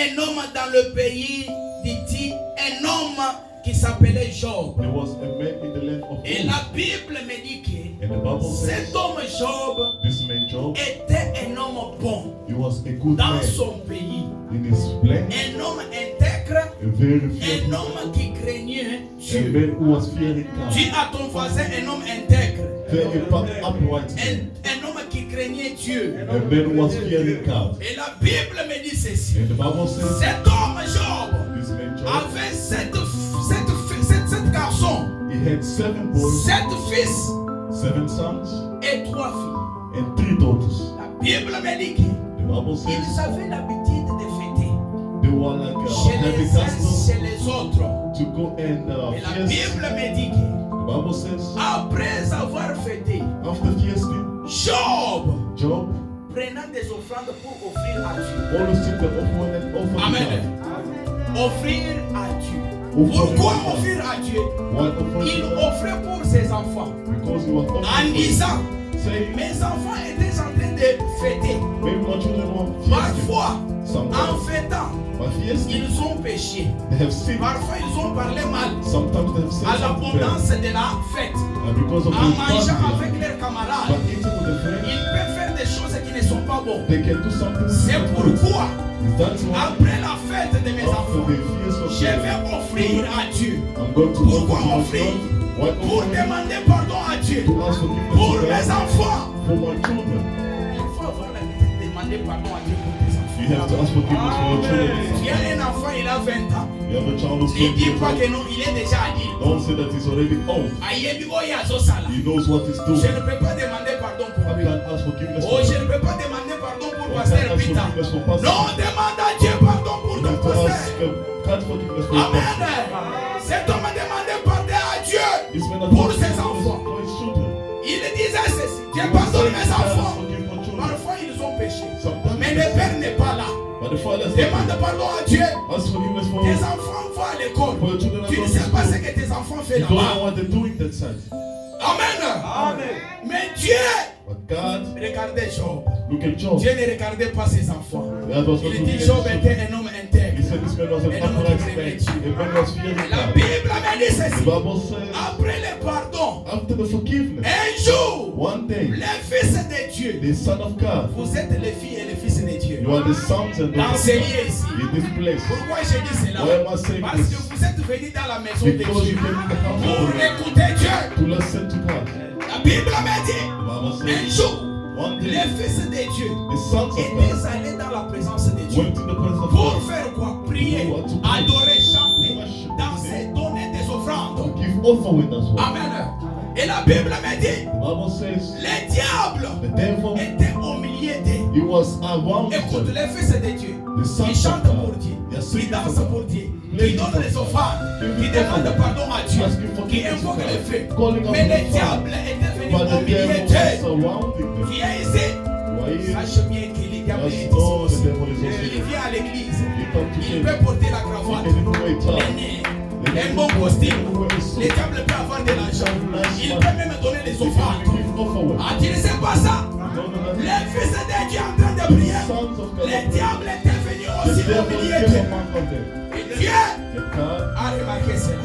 un homme dans le pays d'Iti, un homme qui s'appelait Job. There was a man in the land of Et Uz. la Bible me dit que And the Bible says cet homme Job this man Job, était un homme bon he was a good dans man son pays. in his land, Un homme intègre, a very un fearful homme qui craignait a Dieu. man who was fearing Dis God. à ton voisin un homme intègre. Very upright man, Un homme qui craignait Dieu. a man who was fearing God. Et la Bible me dit ceci. And the Bible says Cet homme Job this man Job, avait sept garçons, he had 7 boys, 7 fils 7 sons, et 3 filles. and 3 daughters. La Bible me dit The Bible qu'ils says avaient l'habitude de fêter they were like chez having les uns, customs chez les autres. to go and Et la feast. Bible me dit que The Bible says après avoir fêté, after feasting, Job Job prenant des offrandes pour offrir à Dieu. always took the offering and offered to Amen. God. Offrir à Dieu. Offering Pourquoi to God. offrir à Dieu? Why offering Il to God? offrait pour ses enfants Because he was en offering disant saying, mes enfants étaient en train de fêter. maybe my children were feasting. Parfois, en Sometimes fêtant, by feasting, ils ont péché. they have sinned. Parfois, ils ont parlé mal Sometimes they have à said something bad. l'abondance de la fête. And because of En the mangeant fasting, avec leurs camarades, but eating with the friends, ils peuvent faire des choses qui ne sont pas bonnes. they can do something C'est good. pourquoi, That's why après la fête de mes after enfants, the feast of je God, vais offrir à Dieu I'm going to Pourquoi offer to offrir? God. Why pour offering? demander pardon à Dieu To ask forgiveness pour to mes God enfants. for my children. Il faut avoir la tête de demander pardon à Dieu pour tes You have to enfants. ask forgiveness for your children. Tu as un enfant, il a 20 ans. You have a child who's Ne 20 dis years pas que old. non, il est déjà adulte. Don't say that he's already old. Ayebi oya azosala. He knows what he's Je doing. ne peux pas demander pardon pour I lui. can't ask forgiveness Oh, for je him. ne peux pas demander pardon pour I Pasteur can't ask Peter. forgiveness for Pastor. Non, demande à Dieu pardon pour You ton have to ask pasteur. can't forgiveness for your pastor. Amen. Cet homme a demandé pardon à Dieu This man has pour asked ses forgiveness enfants. for his children. Il disait ceci. Dieu He was pardonne saying mes he has enfants. forgiven my children. Parfois ils ont péché. Sometimes Mais they le Père n'est pas là. But the father has Demande pardon à Dieu. ask forgiveness for Tes enfants vont à l'école. For your children Tu ne are sais going pas to ce school. que tes enfants font You don't know là-bas. what they're doing that side. Amen. Mais Dieu, But God, regardez Job. look at Job. Dieu ne regardait pas ses enfants. That was not Il looking dit at Job his était children. un homme intègre. He said this man was an Un homme upright qui man. craignait Dieu. A man was fearing La God. Bible me dit The ceci. Bible says, Après le pardon, after the forgiveness, un jour, one day, les fils de Dieu, the Son of God, vous êtes les filles et les fils de Dieu. you are the sons and Dans daughters ces of lieux ici. God in this place. Pourquoi je dis cela? Why am I saying Parce que this? vous êtes venus dans la maison de Because Dieu you came in the house pour of God écouter Dieu. to listen to God. La Bible me dit, The Bible un says, jour, one les day, fils de Dieu the sons of étaient God allés dans la présence de Dieu. went to the presence of Pour God faire quoi? Prier, adorer, chanter, danser, donner des offrandes. to give offering as well. Amen. Et la Bible me dit, The Bible says, les diables the devil, étaient au milieu d'eux. he was around Écoute, them. les fils de Dieu, The qui sons of chantent pour God, Dieu, they are qui singing dansent for pour God, Dieu, qui playing donnent for les God, offrandes, giving qui demandent offering, pardon à Dieu, asking qui forgiveness to invoquent les God, faits. calling Mais upon les the diables Father. étaient venus But au the milieu devil was d'eux. surrounding them. Viens ici. Why is Sache bien que les diables Just étaient know the aussi. devil is also Il vient à l'église. He come to Il church. peut porter la He cravate, can even wear a les tie. nez, They un can bon even costume. wear a Les suit. diables peuvent avoir de l'argent. Il Nice peut même donner les They offrandes. can give offering. Ah, tu ne sais pas ça? No, no, no. Les fils de Dieu en train de prier. Sons of God. Les diables étaient venus The aussi au devil milieu came d'eux. among them. Et Dieu The God a remarqué cela.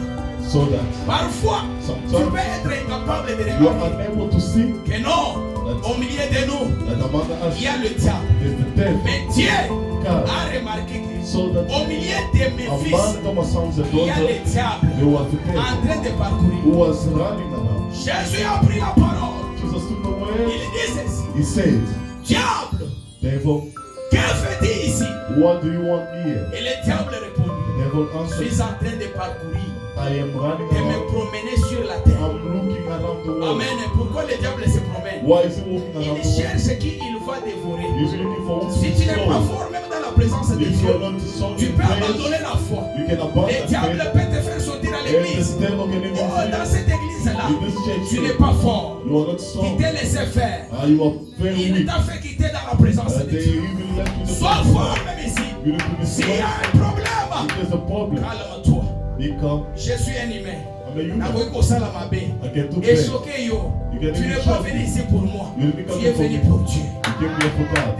so that Parfois, tu sometimes peux être incapable de you are remarquer unable to see que non, au milieu de nous, that among us il y a le diable. is the devil. Mais Dieu God a remarqué que so that au milieu de mes fils, among my sons and il y a le daughters diable there was the en devil train de parcourir. who was running around. Jésus a pris la parole. Jesus took the word. Il dit ceci. He said, Diable, devil, que fais-tu ici? what do you want here? Et le diable répondit, The devil je answered, suis en train de parcourir, I am running de me around. promener sur la terre. I'm looking around the world. Amen. Pourquoi le diable se promène? Why is he walking around Il the world? cherche qui il va dévorer. He's looking for whom Si to tu n'es pas destroy. fort, même dans la présence de If Dieu, you are not strong tu in peux prayer, abandonner la foi. you can Le abandon diable faith. peut te faire sortir à And l'église. the devil can even Oh, dans say, cette église-là, in this church, tu n'es pas fort. you are not Il strong. t'a laissé faire. You are very Il weak. t'a fait quitter dans la présence And de they Dieu. even left you the Sois fort même ici. You need to be S'il y strong. a un problème, If there's a problem, calme-toi. become Je suis un humain. I'm a human. Nakoki kosala mabe. I can do Et bad. choquer yo. You can Tu even n'es pas shock. venu ici pour moi. You didn't come Tu es for venu me. pour Dieu. You came here for God.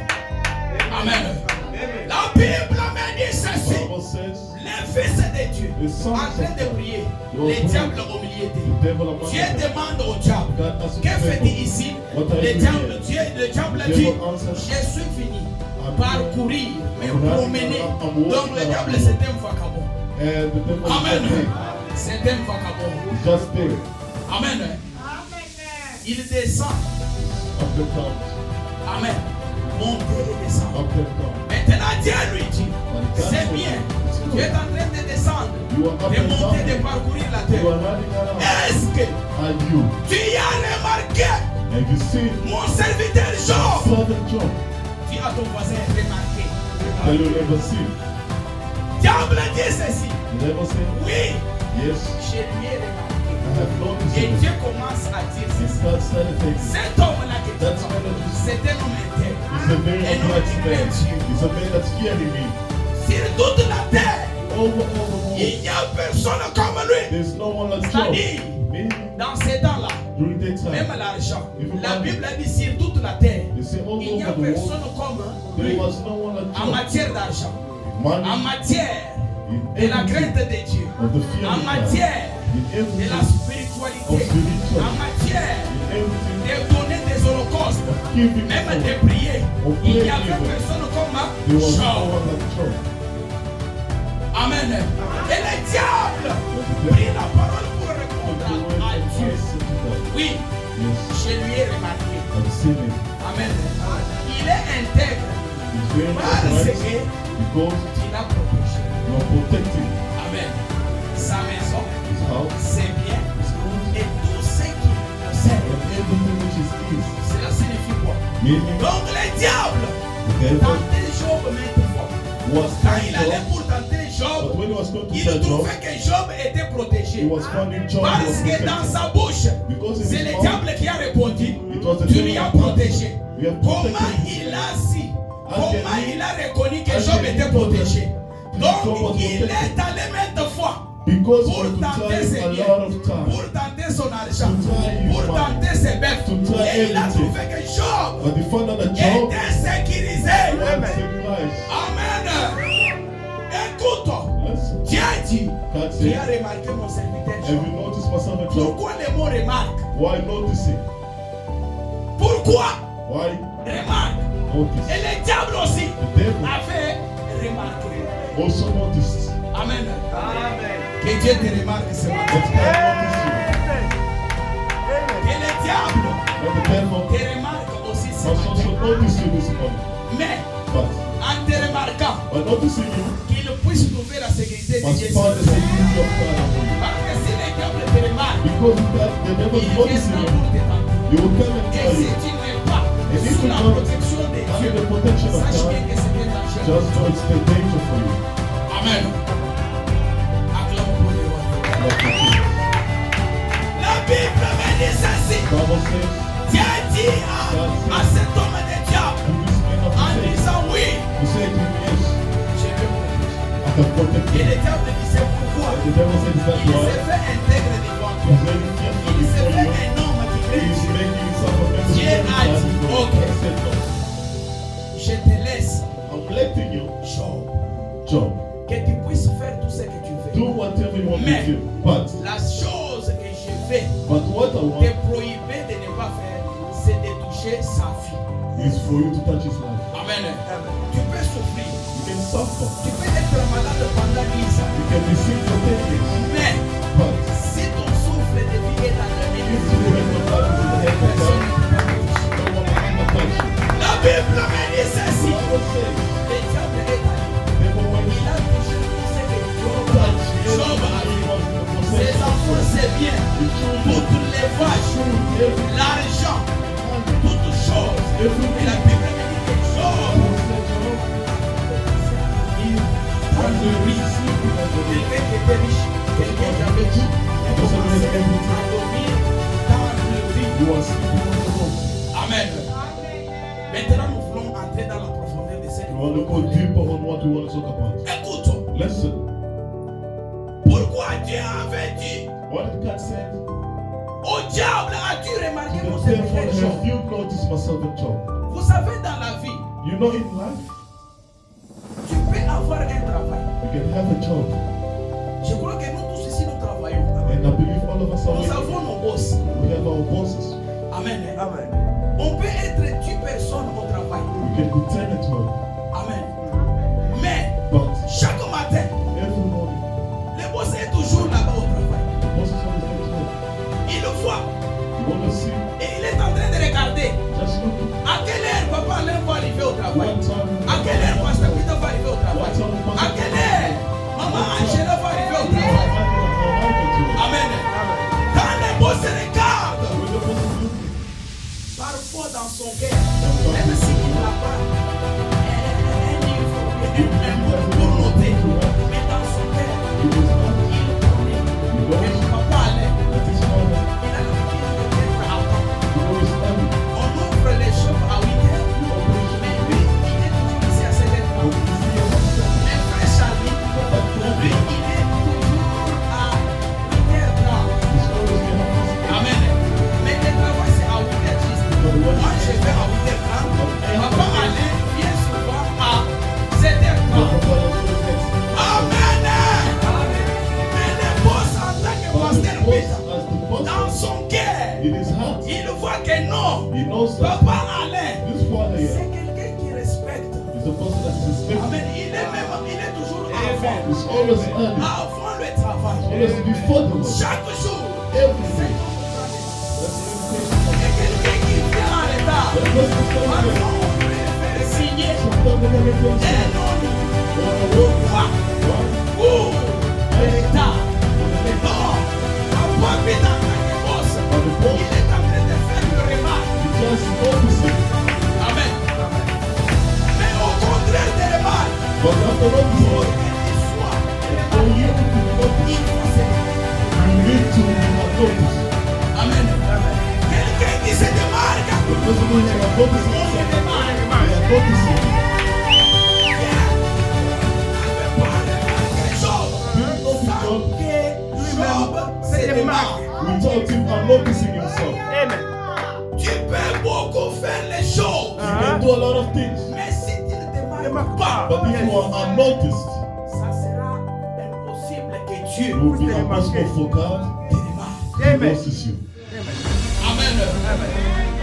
Amen. La Bible me dit ceci. The sons en train of de God. prier, You are les praying. diables ont oublié. The devil among Dieu them. demande au diable, God asks que the fais-tu devil, ici? what are Le you diable, doing? le diable The dit, devil answers, je suis fini, I'm parcourir, me I'm running promener. around, I'm walking Donc le around. diable c'est un vagabond. and the devil Amen. is C'est un vagabond. just there. Amen. Il descend. Up and down. Amen. Monter et descendre. Up and down. Maintenant Dieu lui dit, And God c'est says, bien. it's Tu es good. en train de descendre, You are up de and monter, de down. parcourir la You terre. are running around. Est-ce que And you, tu y as remarqué and you see mon serviteur Job? Father Job. Dis à ton voisin, remarqué. Tell you never see. Diable dit ceci. You never say, Oui, yes, je lui ai remarqué. I have noticed Et it. Dieu commence à dire And ceci. God started thinking, Cet homme-là que tu that's vois, when it is. c'est un homme intègre. He's a very Un homme upright qui man. craint Dieu. He's a man that's fearing me. Sur toute la terre, Over all the world. il n'y a personne comme lui. There's no one like Job. C'est-à-dire, Meaning, dans ces temps-là, during that même time, l'argent, If you la want- Bible a dit sur toute la terre, they say all il n'y a over the world, personne comme there lui was no one like en Job. matière d'argent, Money, en matière in de la everything, crainte de Dieu, of the fear en of God, matière in de la everything, of spiritualité, spiritual, en matière in everything, de donner des holocaustes, of giving, même of de prier. of Il n'y praying avait even. personne comme There was no Job. one like Job. Amen. Et le diable prit la parole pour répondre à Dieu. Oui, Yes, je lui ai remarqué. I've seen it. Amen. Il est intègre It's very parce upright que because tu l'as protégé. you are protecting Amen. Sa maison, his house, ses biens his goods, et tout ce qu'il possède. and everything which is his. Cela signifie quoi? Meaning, Donc le diable the devil tentait Job maintes fois. was Quand trying il allait Job, pour tenter but Job, when he was going to il tell Job, trouvait que Job était he protégé. was finding Job was Parce que dans protected. sa bouche, Because in c'est his le mouth, diable qui a répondu. it was the Tu devil lui as that protégé. we have Comment protected il a su? Comment il a reconnu que I Job can était read protégé? Job Donc was il protected. est allé maintes fois because pour he would tenter try ses a biens, lot of time pour tenter son argent, To try his pour money, tenter ses bêtes. to try Et il a everything. trouvé que Job but he found out that Job était sécurisé. was sacrificed. Amen. Écoute, Listen, Dieu dit, God tu as said, remarqué mon serviteur have Job. you noticed my servant Job? Pourquoi le mot remarque? Why noticing? Pourquoi Why remarque? notice? Et le diable aussi The devil avait remarqué. also noticed. Amen. Que Dieu te remarque ce matin. Let God notice Que le diable you. Let the devil te remarque aussi ce must also matin. notice you this morning. Mais But en te remarquant, by noticing you, qu'il puisse trouver la sécurité de must Dieu. find the security of God upon you. Parce que si le diable te remarque, Because if God, the devil is il noticing viendra you, pour te tenter. he will come and Et tell si you. tu n'es pas And if sous you la don't protection de under Dieu, the protection of sache God, bien que c'est un danger. just know it's the danger for you. Amen. Acclame pour le roi. Like the king. La Bible me dit ceci. Bible says, Dieu dit à cet homme de diable to this man of en faith, disant oui, he said to him, yes, je vais protéger. I can protect Et you. le diable disait pourquoi? The devil said, that's Il why s'est fait intègre devant toi. he's very careful Il s'est before fait you. un homme qui craint He's Dieu. making himself a man Dieu a dit, ok. He said, no, Je te laisse, I'm letting you, Job, Job, que tu puisses faire tout ce que tu veux. do whatever you want Mais- to do. But La chose que je vais what I te want prohiber de ne pas faire, c'est de toucher sa vie. is for you to touch his life. Amen. Tu peux souffrir. You can suffer. Tu peux être malade pendant 10 ans. You can be sick for 10 years. Mais But si ton souffle de vie est dans le if milieu, the rest of life is in the hand of personne God, ne peut pas te toucher. no one will ever touch you. La Bible me dit ceci. The Bible says, Le diable est allé. therefore when Il you a touché tout ce que touch Job a everything vu. he was in the Ses possession of enfants, God, c'est bien. the children, Toutes les vaches, everything, l'argent, money, toutes choses. Et everything. la Bible me dit que Job, il When a you riche. receive it as a gift, Quelqu'un qui était riche, quelqu'un qui avait tout, et commençait à dormir dans le lit. you are sleeping on the road. Amen. Maintenant, nous voulons entrer dans la profondeur de cette You want to go deeper on what we want to talk about. Écoute, Listen, pourquoi Dieu avait dit what did God say? au diable, as-tu remarqué mon The devil, serviteur Job? have you noticed my servant Job? Vous savez, dans la vie, You know in life, tu peux avoir un travail. you can have a job. Je crois I believe all of us are Nous waiting. avons nos boss. We have our bosses. Amen. Amen. On peut être 10 personnes au travail. We can be 10 at work. Amen. Mais But chaque matin, every morning, le boss est toujours là-bas au travail. the boss is always there to work. Il le voit You want to see? et il est en train de regarder Just look à quelle heure papa Alain va arriver au at travail. what time. À quelle heure pasteur Peter va arriver au travail. À quelle heure maman Angela va arriver au travail. Amen. Quand le boss regarde, When the boss is looking, parfois dans son cœur, même s'il n'a pas un livre, un mot pour noter, mais dans son cœur, it is not. il connaît que papa Alain, That is not. il a l'habitude d'être avant. You always study. On ouvre les shops à 8 heures, You operation. mais lui, il est toujours ici à 7 heures. But you see yourself. Mais frère Charlie, That lui, problem il est toujours à 8 heures 30. is always the opposite. Amen. Mais le travail, c'est à 8 heures juste. Moi, je vais à 8 heures 30. Papa Alain vient souvent à 7 heures But 30. Papa is always there. Amen. Mais le boss en tant que But pasteur the boss, Peter, as the boss, dans son cœur, in his heart, il voit que non. he knows that Papa Alain, this father here c'est quelqu'un qui respecte. is the person that is respected. Amen. Il est toujours avant. It's always early. Avant le travail. Always before the work. Chaque jour. Every C'est day. comme ça. That's the education. Et quelqu'un qui vient en retard. The person is coming here. Parfois, on préfère signer Sometimes they never do un something. nom Or a pour work. voir Why? où le retard. Non. Papa Peter, le boss, But the boss, il est en train de faire le remarque. he just noticing. Amen. Mais au contraire des remarques, But after pour noticing, qu'il soit for remarqué, you to notice, il faut se you need to have noticed. Amen. Quelqu'un qui se démarque, The person who is not noticing, on se they démarque. are noticing. Without him and noticing himself. Amen. Tu peux beaucoup faire les choses, You can do a lot of things. mais si tu ne te démarques pas, But if you are unnoticed, ça sera impossible que it Dieu will be impossible for God te démarque. to Amen. notice you. Amen. Amen.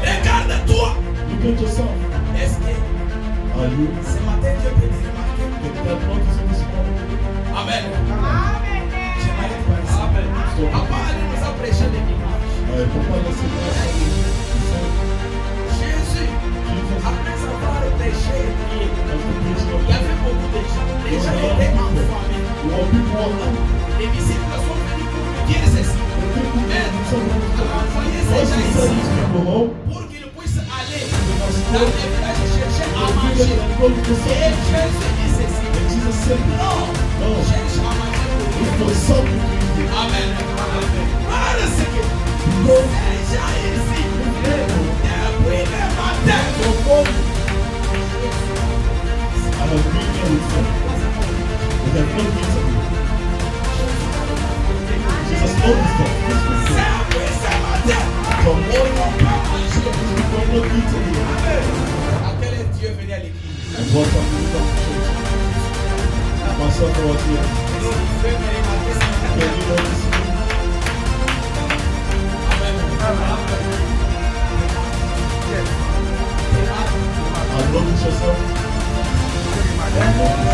Regarde-toi. Look at yourself. Est-ce que Are you? ce matin Dieu peut te remarquer? Can God notice you this morning? Amen. J'aimerais te parler ça. So, Papa Ali nous a prêché les dimanches. Papa, let's say last week, he said, Jésus, Jesus, après avoir prêché et prié, after preaching of il y avait beaucoup de gens. Les gens étaient enflammés. what people are at, Les disciples sont venus pour lui dire ceci. the people Mais who a envoyé Once ces he gens sent ici these people home, pour qu'ils puissent aller they must dans go les villages chercher à and manger. and go to the Et city. Jésus dit ceci. And Jesus said, Non, no, cherche à manger pour look vous. for something to eat. Amen. Parce que Because ces gens ici, depuis le matin, your body, I have been there with them. But I have not eaten it. Jesus noticed that. c'est après ce matin, From ils all n'ont pas mangé. these people have not eaten it. À quelle heure Dieu venait à l'église? And what time did you come to church? My son was here. Dieu me remarquer ce matin. Can you notice me? Yes. And notice yourself? And notice me.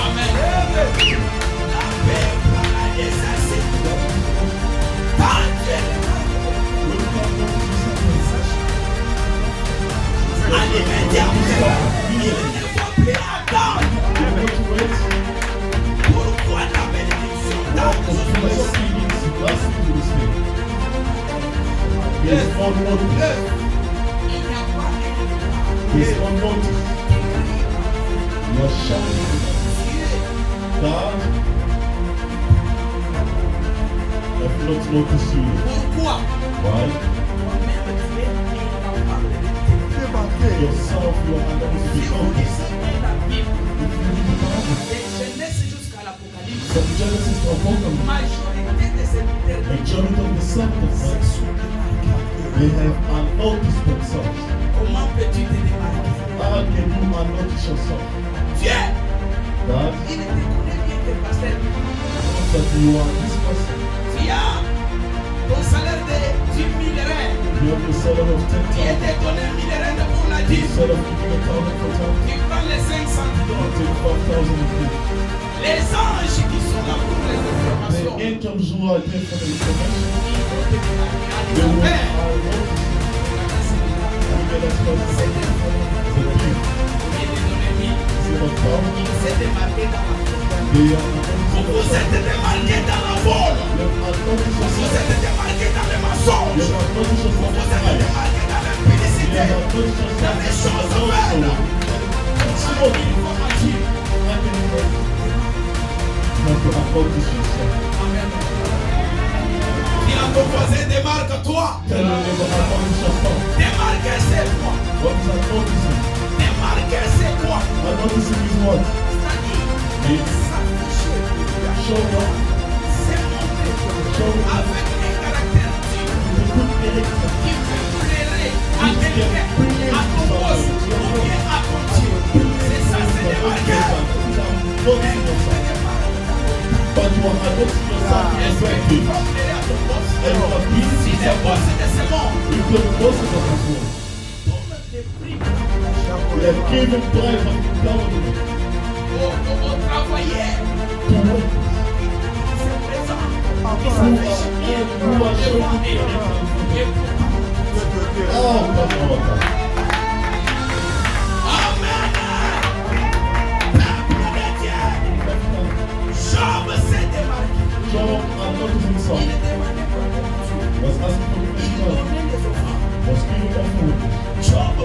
Amen. La Bible a dit ceci. Quand Dieu When you come notice yourself, à l'immédiat, il ne faut plus attendre. you have to wait. Pourquoi la bénédiction Last dans thing to say. He is unnoticed. il n'y a pas de He is unnoticed. You are shouting. God, I have not noticed you. Pourquoi? Why? Toi-même, tu es incapable de Démarqué. Yourself, you are unable to Si be vous noticed. lisez bien la Bible, If you read the Bible, de Genèse jusqu'à l'Apocalypse, from Genesis to Apocalypse, majorité des serviteurs de Dieu majority of the servants of se God, sont démarqués. they have unnoticed themselves. Comment peux-tu te démarquer? How can you unnotice yourself? Dieu, God, il te connaît bien que pasteur. knows that You are this person. Tu as ton salaire de 10 000 reins. You have the salary of Tu 10,000. étais donné 1000 reins pour la dîme. Instead of giving 1,000 for time, Tu prends les 500 you dollars. take 5,000 and give. Les anges qui sont là pour les The informations, angels who are there for the information, ils vont te dire, they will Père, get us first. c'est des volets. The big, Il est donné 1000. c'est the power. Il s'est démarqué dans la foule. They are not Vous êtes démarqué dans la foule. Vous êtes démarqué dans les mensonges. Vous êtes démarqué dans l'impudicité. Dans les choses vaines. Alors, il faut agir. Amen. Il a proposé démarque-toi. Démarquer c'est quoi? Démarquer c'est quoi? C'est-à-dire s'afficher. C'est montrer avec un caractère digne qui peut plaire à quelqu'un, à ton poste ou bien à ton Dieu. C'est ça, c'est démarquer. But you are adopting yourself as Est-ce que well. tu vas plaire à ton poste? And you are pleasing Si les someone. postes de ce monde If the bosses of this world, donnent des prix they have given drive of government au travailler, to work, c'est présent. Ils who s'affichent are bien showing devant you. et Oh, come on. Amen. Peuple de Dieu, Job s'est démarqué. Job adopted Il himself, est demandé pour la nourriture. was asking for Il the money, donnait des offrandes. was giving them food. Job,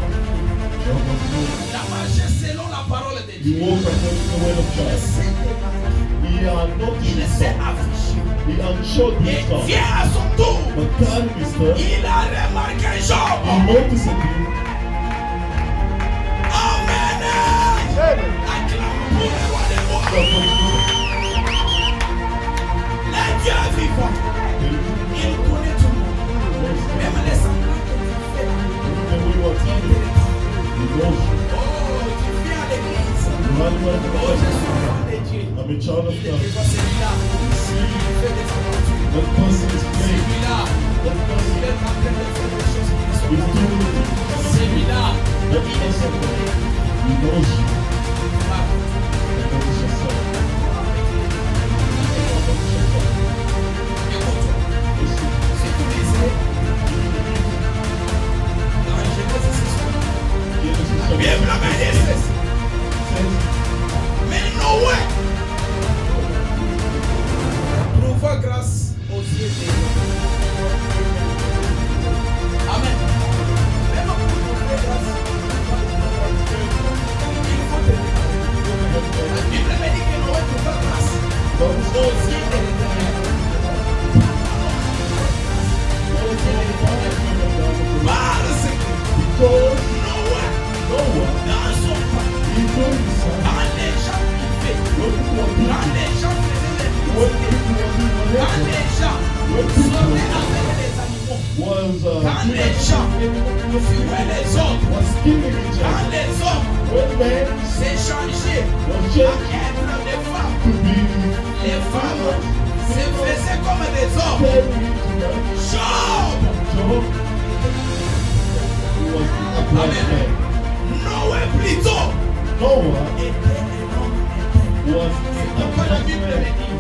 Job was good. il a marché selon la parole de He Dieu. walked according to the word of Il God. s'est démarqué. He adopted Il s'est himself. affiché. He unshowed Et himself. vient à son tour. But time is there. Il a remarqué Job. He noticed him. Amen. Acclame pour le roi des rois. God for Jesus. Le Dieu vivant. Il connaît tout le monde. Même les semblants que tu fais. The way you are Il te telling, regarde. he knows you. Oh, tu viens à l'église. You run well for Oh, je the suis enfant de Dieu. I'm a child of Il te God. voit celui-là. Il fait des aventures. That person is playing. Celui-là. That Il person est en train de faire des choses qui ne sont is pas doing bonnes. it. Celui-là. That Il est person, séparé. he knows you. Ah, He knows yourself. écoute-toi. Listen. Si tu lisais dans Genèse 6, Genesis la chapter Bible me dit 6 ceci. says, Mais Noé trouva grâce aux yeux de Dieu. Amen. Même pour trouver grâce, il faut te démarrer. La Bible me dit que Noé trouva grâce aux yeux de l'Éternel. Parce que because Noé, Noah, dans son temps, he told his son, quand les gens vivaient, when people were quand doing, les gens faisaient des when publicités, people were doing quand whatever, les gens sortaient avec les animaux, was quand les gens tuaient les autres, was killing each quand other. les hommes When men s'échangeaient was à changed être des femmes, to be les femmes se faisaient comme des hommes. carried to them, Job, Job, he was a blind Amen. man. Noé plutôt, Noah était un homme intègre. was a blind man.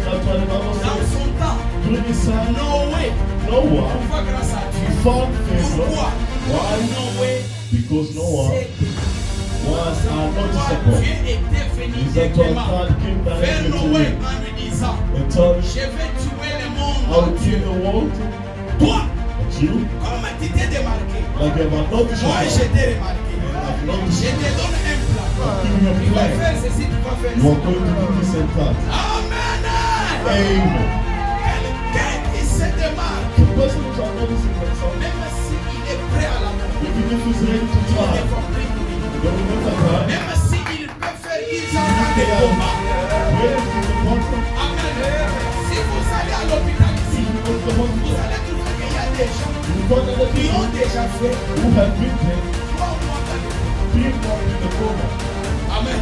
That's what the Bible Dans says. son temps, During his time, Noé Noah, trouva grâce à he Dieu. found favor. Pourquoi? Why? Noé Because Noah s'est was Pourquoi noticeable. Dieu était venu Is that what directement God came vers directly to Noé him en lui disant, and told him, je vais tuer le I monde will entier. kill the world, Toi, but you, comme tu t'es démarqué, like you have noticed moi je yourself, t'ai remarqué. and I've Je noticed te donne un plan. give you Tu a vas plan. faire ceci, tu vas faire You are ça. going to do this and that. Amen. Amen. Quelqu'un qui se démarque, The person who's not noticing themselves, même s'il est prêt à la mort, even if he's ready to il ne try, va plus mourir. they will never die. Même s'il peut faire 10 ans dans des They are combats. ready to the bottom. Amen. Si vous allez à l'hôpital If ici, you go to the vous hospital, allez trouver qu'il y a des gens you find other qui ont people déjà fait who have been there, 3 mois dans le coma. being born in the coma. Amen.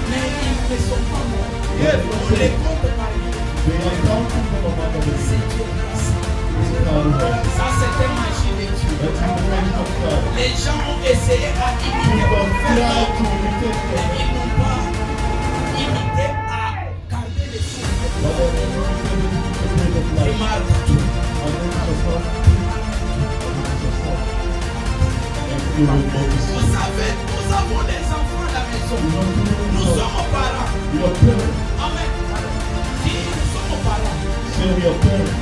Mais ils ne sont pas morts. On les compte par milliers. They are counting from among the C'est living. Dieu qui ça. It's a kind of way. Ça, c'était magie de Dieu. That's the magic of God. Les gens ont essayé à imiter People pour faire try l'homme, to imitate mais God. ils n'ont pas imité à garder les souffles. But then they imitated the way of life. Remarque tout. And then yourself. And you will notice. Vous savez, nous avons des enfants à la maison. Nous sommes parents. We are parents. Amen. Dis, nous sommes parents. Say we are parents.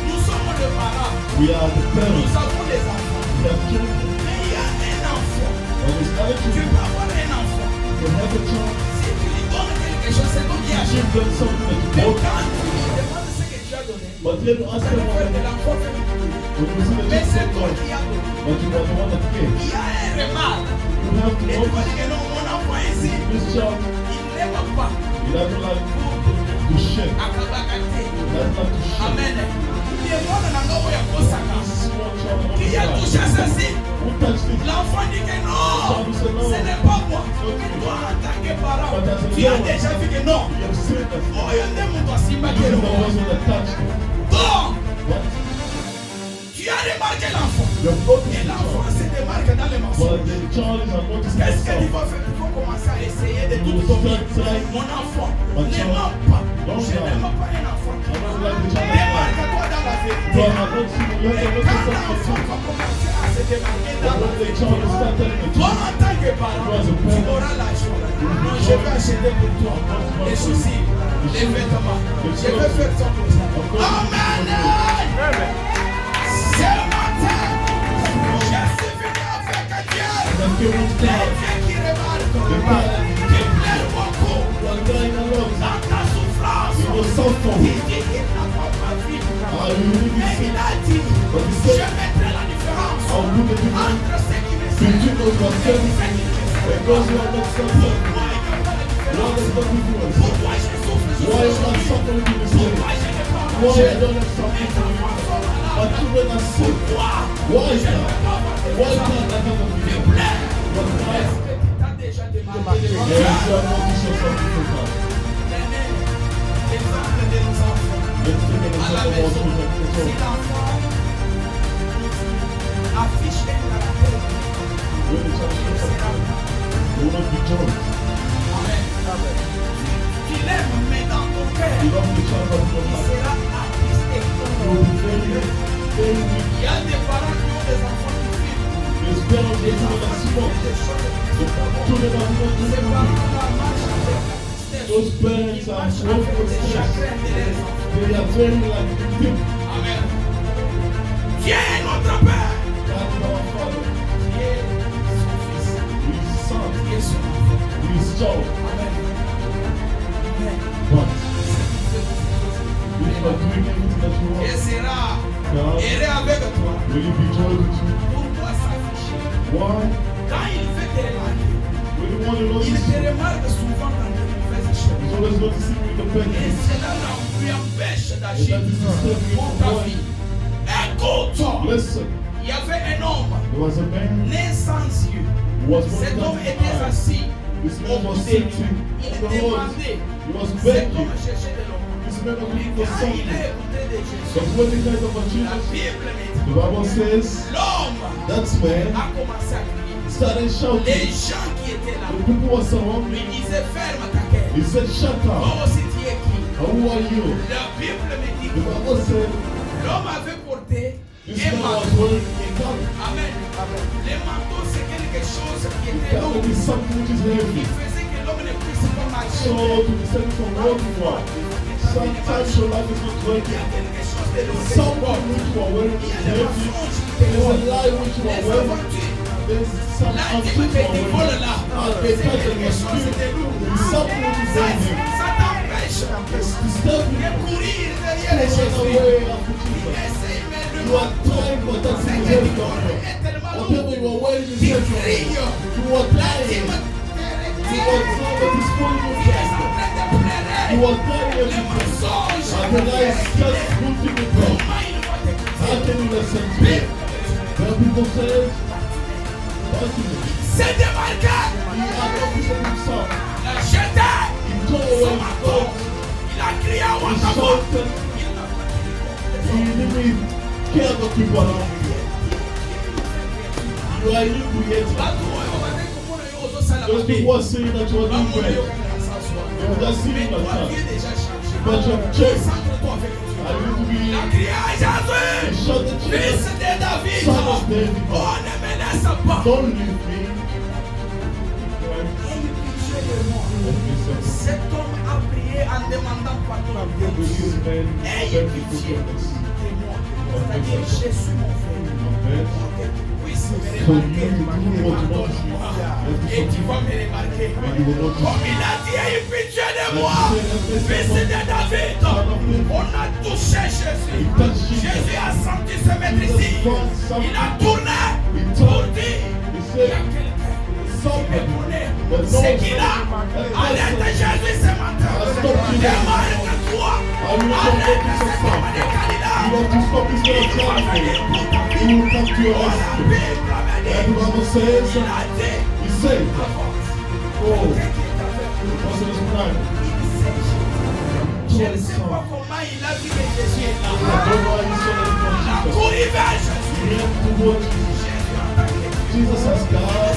Nous sommes les parents. We are the Nous parents. avons les enfants. We have children. Mais il y a un enfant. And there's other Tu children. peux avoir un enfant. You have a child. Si tu lui donnes quelque chose, c'est toi qui You achètes. give them something that you Mais bought. quand tu lui demandes ce que tu as donné, But then you tu ask vas them lui faire de what l'enfant. when you see the Mais c'est child toi God, qui as donné. but you are the one that gave. Il y a un remarque. You have to Et tu vas notice dire que non, mon enfant ici, this child. il n'aime pas. He doesn't like to share. Akabakate. He doesn't like to share. Amen. Il est bon dans l'endroit où il y a Kosaka. This small child on Qui a the touché side. ceci? Who touched it? L'enfant dit que non, ce n'est pas moi. Mais toi, en tant que parent, tu as déjà vu que non. You have seen that. Oh, il y a un monde qui You m'a are the dit one that touched it. donc, But tu as remarqué l'enfant. you have Et noticed the l'enfant child. se démarque dans les mensonges. But the child is not noticing Qu'est-ce que tu himself. vas faire? Il faut commencer à essayer de You tout will dominer. start trying. Mon enfant, But ne child, mens pas. don't Je lie. n'aime pas un enfant. I don't like the child. Démarque-toi dans la vérité. You are not noticing. You Et have to quand notice l'enfant something. va commencer à se démarquer But dans la when the vérité, child is start telling the toi, truth, en tant que parent, tu auras la joie. Non, je vais acheter pour toi les soucis, les vêtements. Je vais faire ça pour toi. Amen. Ce matin, je suis venu avec Dieu. that you won't Les stop. dieux qui remarquent, The God qui plaît beaucoup you are going along. dans ta souffrance. You will suffer. Il dit qu'il n'a pas vu. I will really be Mais sick. il a dit, But he je said, mettrai la différence I'll do the difference entre ceux qui me between servent those who are et serving ceux qui me and servent. those who are not serving. Pourquoi il n'y a pas de What différence? is the difference? Pourquoi je souffre Why am I aujourd'hui? suffering in this way? Pourquoi je n'ai pas Why mangé? I don't have something Mes to eat? enfants sont My malades. children are sick. Pourquoi Why je ne not? peux pas avoir de Why maison? can't I have a S'il video? te plaît. But I, Est-ce que tu t'as déjà demandé de yes, manger? you are not to show something to God. Prenez l'exemple de nos enfants. Let's take an À la example of our maison, children. si Let's l'enfant affiche un caractère, when the child shows something, you will not be judged. Amen. Tu l'aimes, mais dans ton cœur, You love the child of your il heart. sera attristé. You will be very, very weak. Il y a des parents qui ont des enfants qui filment. There's parents Des that do enfants not qui font smoke. des choses qui The ne sont pas bonnes. children are not Ces doing parents-là marchent avec la tristesse. Those parents Ils are marchent full avec of des stress. chagrins de leurs enfants. They are very like deep. Amen. Viens notre Père. God is our Father. Qui est son fils. We is His Son. Qui est son enfant. We is child. Amen. Amen. But C'est if you are doing everything that you Et want, sera God heureux avec toi. will He be joyed with you? Pourquoi s'afficher? Why? Quand il fait te remarquer, When you want to il notice, te remarque souvent dans de mauvaises choses. He's always noticing you in the bad Et things. cela lui empêche And d'agir that is disturbing you pour from ta going. vie. Écoute, Listen, il y avait un homme there was a man né sans yeux. who was Cet homme born était blind. assis This au man was bout des sitting rues. on Il the road. demandait. He was Cet begging. homme cherchait de l'eau. This man was Mais looking for quand il something. a écouté de Jésus, But when he heard about la Jesus, Bible me the dit, Bible says l'homme that man a commencé à crier. started Les shouting. gens qui étaient là The people were surrounding lui him. disaient ferme ta gueule. He said, "Shut Toi up. aussi tu es qui? Who are you?" La Bible me dit The que Bible said l'homme avait porté this un man was manteau. wearing a garment. Amen. Le manteau, c'est quelque chose qui était Garment lourd. is something which is Qui heavy. faisait que l'homme ne puisse pas marcher. So to be saved from walking one, sometimes your life is not Il y working. a quelque chose de lourd. Something which you are wearing Il y is a des heavy. mensonges qui te There's a volent. lie which you Les are wearing. aventures. There's some L'intime que tu voles là, They c'est touch on quelque your chose spirit. de lourd. There's something which is Ça, in him. ça t'empêche It's disturbing de you. courir To derrière les run Jésus. away after Il Jesus. essaie, mais le You are trying, but that's c'est the que heavy tu of cours it. est tellement Whatever lourd. you are wearing is Tu heavy. cries. You are L'intime dying. te You are retient. trying, but it's pulling you Il est en down. train de pleurer. You are trying Les everything. mensonges. And the lie is just putting you down. Comment il va How t'écouter? can you listen to it? When people say, Bartimaeus, C'est démarqué. he had not listened himself. Il a jeté He tore away son his manteau. clothes. Il a crié à haute toi, He ta voix. shouted. Il n'a pas He didn't even care about people around him. You are inebriated. Those people are saying that you are doing great. They will just see you like that. But you have changed. I need to be shout at Jesus, Son of David. Don't leave me. Cet homme a prié en demandant pardon à Dieu. Ayez pitié de moi. C'est-à-dire, Jésus mon frère. Puisse me remarquer. Et tu vas me remarquer. Comme il a dit, ayez pitié de moi. Fils de David. On a touché Jésus. Jésus a senti se mettre ici. Il a tourné pour dire, il y a quelqu'un. C'est qu'il a arrête Jésus ce matin. Démarque-toi. Arrête cet homme de Galilée. Il va venir pour ta vie. He will come to your rescue. And the Bible says, he said, oh, the person is crying. Je ne sais pas comment il a vu que Jésus est là. I don't know how he saw that it was Il a Jesus. couru vers Jésus. He ran toward Jesus. Jésus a attaqué. Jesus has God.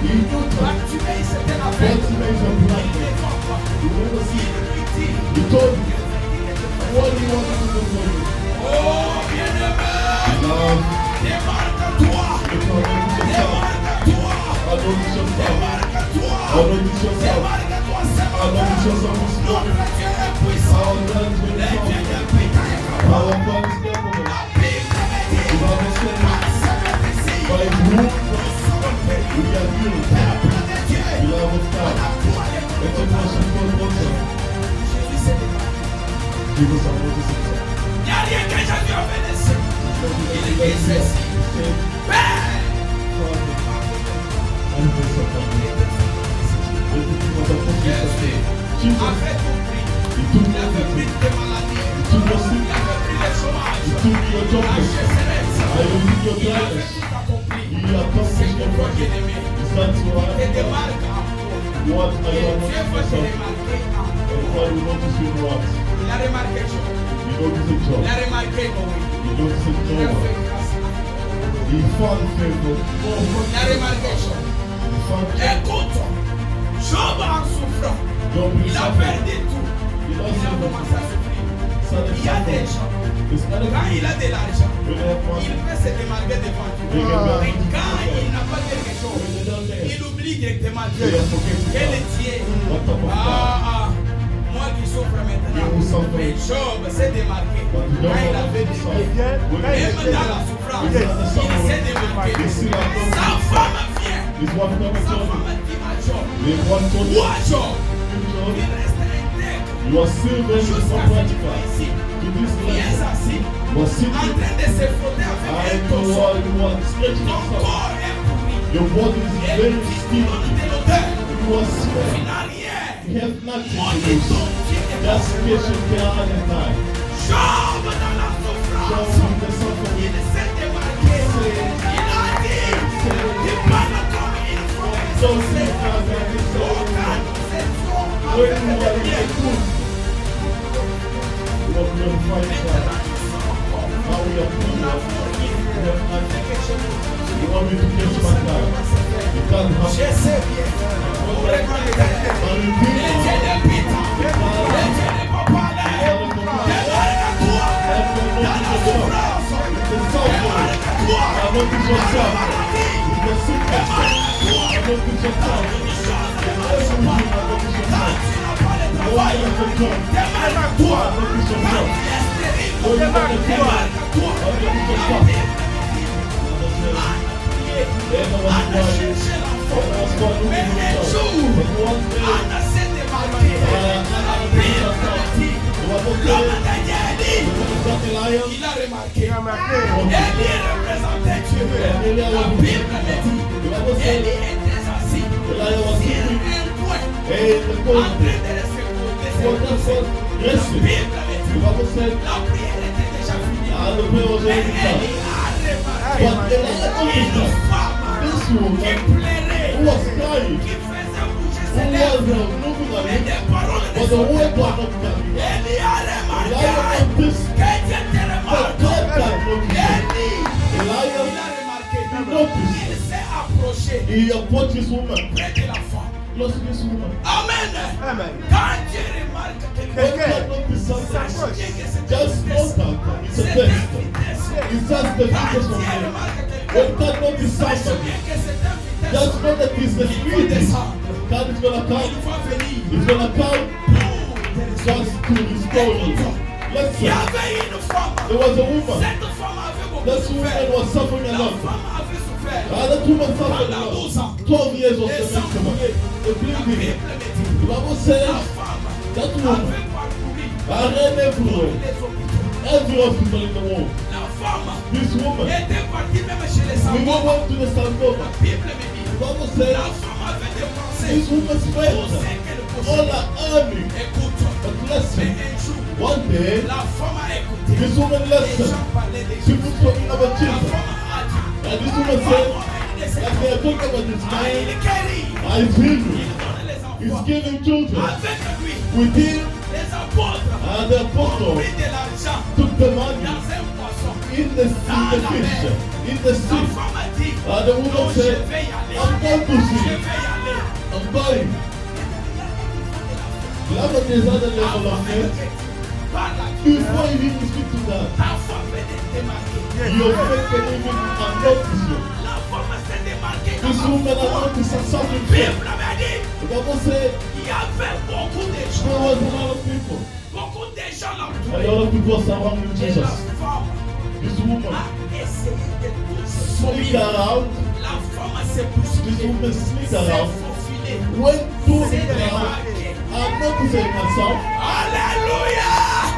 He knew that. Bartimée, c'était la fête. Bartimaeus a blind man. You never see it. He told you what he wanted to do for you. Oh, bien-aimé. Love. Démarque-toi. Démarque-toi. Anoint yourself. Démarque-toi. Anoint yourself. Démarque-toi ce Anoint matin. yourself this Notre morning. Dieu est puissant. Our God is Le very Dieu powerful. de Pita est capable. Our God is capable. La Bible me dit, The Bible says, par ce matin-ci, by his wounds nous sommes guéris. we are healed. Peuple de Dieu, Beloved of on God, a foi de let Dieu. us worship God once. Jésus s'est démarqué. Jesus anointed himself. Il n'y a rien que Jésus a fait de ça. Il dit ceci. Père, Jésus a fait tout prix. Il a fait pris tes maladies. Il a fait pris le chômage. La chasseresse. Il a fait tout accompli. C'est pourquoi bien-aimé, te démarque en toi. Et Dieu va te remarquer en toi. Il a remarqué Job. Il a remarqué Noé. Il a fait grâce à toi. He found favor. Il a remarqué Job. He found Écoute, Job en souffrant, Job il a perdu tout. Il a commencé à souffrir. Il y a des gens, quand il a de l'argent, il peut se démarquer devant Dieu. Mais quand il n'a pas quelque chose, il oublie directement Dieu. Quel est Dieu? Moi qui souffre maintenant. Mais Job s'est démarqué. Quand il avait des biens, même dans la souffrance, il s'est démarqué. Sa femme vient. Sa femme dit à Job, toi Job, il reste intègre. You are still very Jusqu'à ce que tu vois ici. to this Il est level. assis, Was en sitting. train de se frotter I avec un know torchon. what you want. Stretching Ton yourself. corps est pourri. Your body is Et very tu stiff. donnes de l'odeur. You are Tu sweating. n'as rien. You have nothing Mon to Dieu, lose. ton Dieu est Just passé. patient care and die. Job dans la Show souffrance. me the suffering. Il s'est démarqué. Il a dit, il parle comme il faut. Don't see God like this. Oh, quand nous étions When avec you are le in bien, the good, you are glorifying God. maintenant nous sommes encore. Now we are Nous good. n'avons rien. We have nothing. Quelque chose. You want me to get Nous my savons God. comment se faire. You can't have Je sais bien. Pour les grands And les redeem dieux de Pita, les dieux de Papalé, démarque-toi dans la souffrance, démarque-toi dans la maladie, démarque-toi dans une chose de mal quand tu n'as pas de travail, démarque-toi quand tu es stérile, démarque-toi. La Bible Anna a cherché l'enfant, mais un jour, Anna s'est démarquée. La Bible me dit, l'homme de Dieu dit, il a remarqué. Élie représentait Dieu. La Bible me dit, Élie était assis sur un coin, en train de recevoir. La Bible me dit, la prière était déjà finie. Mais Élie a remarqué une femme qui pleurait, who was crying, qui faisait bouger who ses was lèvres. moving Mais away, des paroles ne but the word sortaient was pas. not coming. Élie a of this, Que Dieu te but remarque. God can notice. Élie, il Elias, a remarqué. he noticed. Il s'est approché He approached this woman, près de la femme. close to this woman. Amen. Amen. Quand Dieu remarque When quelqu'un, God notices something, sache bien que c'est just une know vitesse. that it's a C'est test. une vitesse. It's just the Quand fitness Dieu of God. remarque When quelqu'un, God notices sache something, bien que c'est une vitesse. just know that it's the speed. God is gonna Il come. va venir It's gonna come pour just to restore you. Il y Listen, avait une femme. there was a woman. Cette femme avait beaucoup That woman souffert. was suffering a La lot. femme avait souffert. That woman suffered a lot. 12 years of the La the bleeding. Bible me dit, The Bible la says femme that woman avait parcouru I ran everywhere, les hôpitaux. every hospital in the world. La femme This woman, était partie même chez les we Sangoma. went to the La Sangoma. Bible me The dit, Bible says la femme avait dépensé this woman tout spent ce qu'elle all possédait. her earning. Écoute, But mais listen, un jour, one day, la femme a écouté. this woman Les listened. gens parlaient des People choses. talking about La Jesus. femme a dit, And this woman "Maman, said, il est like they are talking about this Ah, man, il guérit. is healing. Il donne les He's enfants. giving children. Avec lui, With him, les apôtres and the ont apostle pris de l'argent took the money dans un poisson. in the fish, in the La sea. femme a dit, And the non, woman je said, vais y aller. I'm going to Je see. vais y aller. I'm going. Love is another level of faith. Par la Before you even speak to that, ta femme peut te démarquer. your faith can even unnotice you. La femme s'est démarquée This comme woman un fou. noticed something. Bible m'a dit, The Bible said il y avait beaucoup de there gens. was a lot of people. Beaucoup de gens A l'entouraient. lot of people surrounding Et la Jesus. femme This woman a essayé de tout sneaked sauver. around. La femme s'est This bousculée. woman sneaked S'est around. faufilée. Went to S'est the ground. démarquée. I'm noticing myself. Alléluia!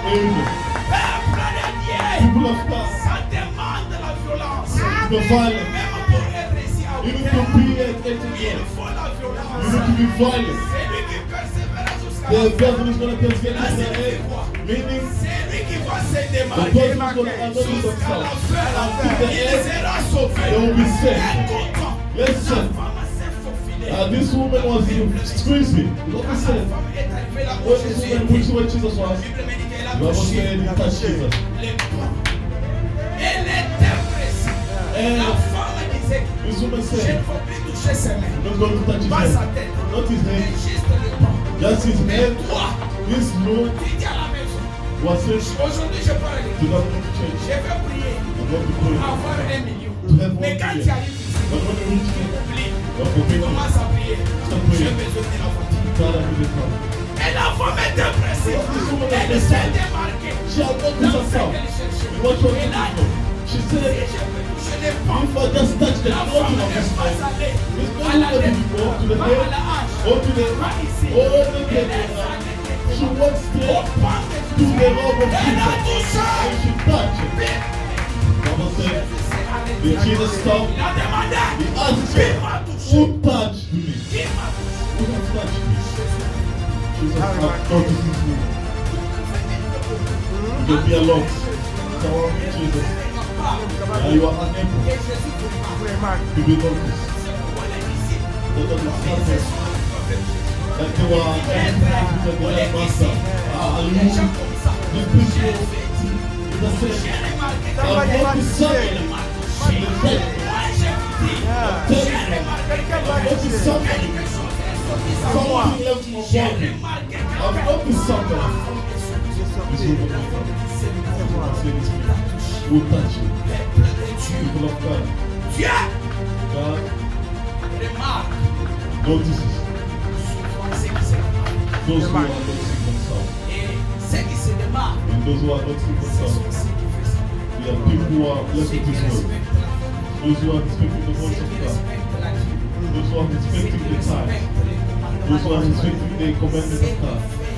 Amen. Peuple de Dieu, People of God, ça demande la violence. the violence. Même pour réussir à You need obtenir, to be at il every faut la You violence. need to be violent. C'est lui qui persévère jusqu'à The la fin. devil is going to persevere Là, to c'est the end. quoi? Meaning, C'est lui qui va se the démarquer devil is going to anoint jusqu'à la himself. fin. Until the Il end, sera sauvé. they will be saved. Écoute, la Listen. femme s'est faufilée. This woman was squeezing. What Quand we la said, femme est arrivée là où when Jésus this woman était, reached where Jesus la was, Bible me dit qu'elle a the Bible touché said he touched Jesus. les bras. Elle était pressée. And La femme disait, this woman je ne said, veux plus toucher ses mains. I'm not going to touch his Pas sa head. tête, Not his mais head, juste le bras. just his Mais head. toi, This Lord tu dis à la maison, was sent aujourd'hui je parle to de that woman to church. je vais prier I'm going to pour pray. avoir 1 million. To have Mais 1 quand million. tu arrives ici, But when you reach there, oublie, don't forget to commence à prier. Stop J'ai praying. besoin de la voiture. God, I need to come. Et la femme était pressée. Elle s'est démarquée. She had not Dans this ce herself. qu'elle cherchait. What was Elle a it? dit, She si said, je peux toucher les pommes, if I just touch the la clothing femme of n'est this pas man, allée it's à not la going tête, to go to the pas à head la hanche, or to the pas ici. or the Elle head. est allée She went au straight pan de to the Jésus. robe of Elle a Jesus. touché. And she touched it. Bible said, Jésus s'est arrêté. did Jesus stop? Il a demandé, He asked qui her, m'a touché? who touched me? Qui m'a touché? Who has touched me? Jesus has notices me. You can be alone. Surround me, Jesus. And you are unable Et Jésus vous parle. to be noticed. Pour les disciples, That the ils se disciples, sont retrouvés. that they were the Pour les master. disciples, des gens Hallelujah. comme ça. These people, J'ai fait dire, Jesus said, j'ai remarqué que Somebody I've must noticed say. something. m'a touché. Moi, j'ai dit, Tell j'ai me, remarqué que I've noticed something. quelque chose est sorti sur moi. Something left my J'ai body. remarqué que I've noticed something. la femme est sortie. J'ai This sorti. woman C'est moi. said this Il a touché. who touched you. Peuple de Dieu. People of God. Dieu God remarque notices souvent ce qui se remarque. those who are noticing themselves. Et ce qui se démarque, And those who are noticing ce themselves. sont ceux qui font ça. They are people who are Ceux blessed qui with this word. respectent la foi. Those who are respecting the Ceux voice of qui God. respectent la vie. Those who are Ceux respecting qui the time. respectent les Those who are commandements. respecting the commandments C'est of God. fait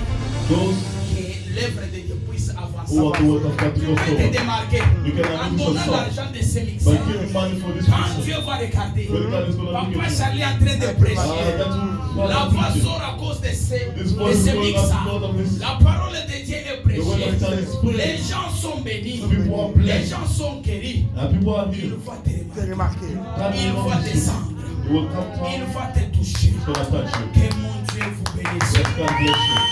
Those que l'œuvre de Dieu puisse avancer. who are the word of God to Tu go peux te forward. démarquer You can en anoint donnant yourself l'argent de ces by mixeurs. giving money for this Quand person. Dieu va regarder, When God is going to look Papa at you. Charlie est en train de prêcher. That will La Father voix teach you. sort à cause de ces This voice is going up because of this. La parole de Dieu est The word prêchée. of God is Les spread. gens sont bénis. People are Les blessed. gens sont guéris. And people are Il healed. va te J'ai remarquer. remarqué. God Il will va notice you. descendre. He will come Il down. va te toucher. He's going to touch you. Que mon Dieu vous bénisse. Let God bless you.